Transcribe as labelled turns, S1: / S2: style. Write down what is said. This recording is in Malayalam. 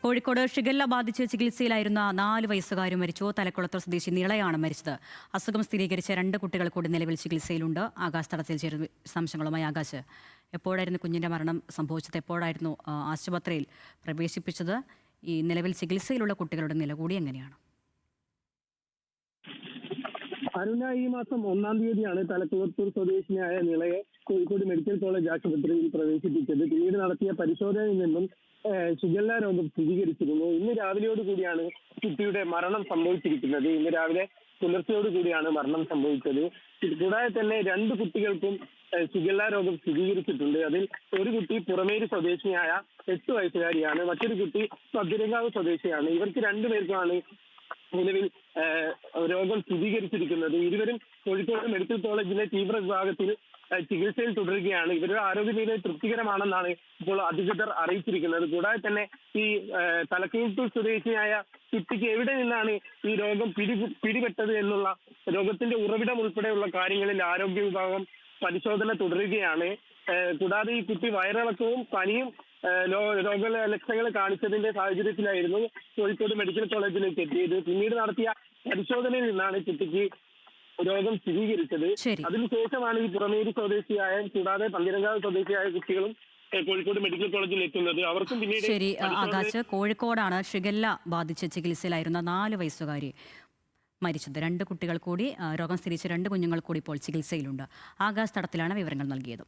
S1: കോഴിക്കോട് ഷിഗല്ല ബാധിച്ച് ചികിത്സയിലായിരുന്ന 4 വയസ്സുകാരും മരിച്ചു. തലക്കുളത്തൂർ സ്വദേശി നിളയാണ് മരിച്ചത്. അസുഖം സ്ഥിരീകരിച്ച 2 കുട്ടികൾ കൂടി നിലവിൽ ചികിത്സയിലുണ്ട്. ആകാശ് തടത്തിൽ ചേരുന്ന സംശയങ്ങളുമായി. ആകാശ്, എപ്പോഴായിരുന്നു കുഞ്ഞിന്റെ മരണം സംഭവിച്ചത്? എപ്പോഴായിരുന്നു ആശുപത്രിയിൽ പ്രവേശിപ്പിച്ചത്? ഈ നിലവിൽ ചികിത്സയിലുള്ള കുട്ടികളുടെ നില കൂടി എങ്ങനെയാണ്?
S2: അരുണ, ഈ മാസം 1-ാം തീയതിയാണ് തലക്കുളത്തൂർ സ്വദേശിനിയായ നിളയെ കോഴിക്കോട് മെഡിക്കൽ കോളേജ് ആശുപത്രിയിൽ പ്രവേശിപ്പിച്ചത്. പിന്നീട് നടത്തിയ പരിശോധനയിൽ നിന്നും ഷിഗല്ല രോഗം സ്ഥിരീകരിച്ചിരുന്നു. ഇന്ന് രാവിലെയോടുകൂടിയാണ് കുട്ടിയുടെ മരണം സംഭവിച്ചിരിക്കുന്നത്. ഇന്ന് രാവിലെ പുലർച്ചയോടുകൂടിയാണ് മരണം സംഭവിച്ചത്. കൂടാതെ തന്നെ 2 കുട്ടികൾക്കും ഷിഗല്ല രോഗം സ്ഥിരീകരിച്ചിട്ടുണ്ട്. അതിൽ ഒരു കുട്ടി പുറമേരി സ്വദേശിയായ 8 വയസ്സുകാരിയാണ്, മറ്റൊരു കുട്ടി പതിരങ്കാവ് സ്വദേശിയാണ്. ഇവർക്ക് 2 പേർക്കുമാണ് നിലവിൽ രോഗം സ്ഥിരീകരിച്ചിരിക്കുന്നത്. ഇരുവരും കോഴിക്കോട് മെഡിക്കൽ കോളേജിലെ തീവ്ര വിഭാഗത്തിൽ ചികിത്സയിൽ തുടരുകയാണ്. ഇവരുടെ ആരോഗ്യനില തൃപ്തികരമാണെന്നാണ് ഇപ്പോൾ അധികൃതർ അറിയിച്ചിരിക്കുന്നത്. കൂടാതെ തന്നെ ഈ തലക്കുളത്തൂർ സ്വദേശിയായ കുട്ടിക്ക് എവിടെ നിന്നാണ് ഈ രോഗം പിടിപെട്ടത് എന്നുള്ള രോഗത്തിന്റെ ഉറവിടം ഉൾപ്പെടെയുള്ള കാര്യങ്ങളിൽ ആരോഗ്യ വിഭാഗം പരിശോധന തുടരുകയാണ്. കൂടാതെ ഈ കുട്ടി വയറിളക്കവും പനിയും രോഗലക്ഷണങ്ങൾ കാണിച്ചതിന്റെ സാഹചര്യത്തിലായിരുന്നു കോഴിക്കോട് മെഡിക്കൽ കോളേജിലേക്ക് എത്തിയത്. പിന്നീട് നടത്തിയ പരിശോധനയിൽ നിന്നാണ് കുട്ടിക്ക് രോഗം സ്ഥിരീകരിച്ചത്. അതിനുശേഷമാണ് ഈ പുറമേരി സ്വദേശിയായ കൂടാതെ പന്തിരങ്കാവ് സ്വദേശിയായ കുട്ടികളും കോഴിക്കോട് മെഡിക്കൽ കോളേജിൽ എത്തുന്നത്. അവർക്കും പിന്നീട്
S1: ശരി ആകാശ്, കോഴിക്കോടാണ് ഷിഗല്ല ബാധിച്ച് ചികിത്സയിലായിരുന്ന 4 വയസ്സുകാരി മരിച്ചത്. 2 കുട്ടികൾ കൂടി രോഗം സ്ഥിരീകരിച്ച 2 കുഞ്ഞുങ്ങൾ കൂടി ഇപ്പോൾ ചികിത്സയിലുണ്ട്. ആകാശ് തടത്തിലാണ് വിവരങ്ങൾ നൽകിയത്.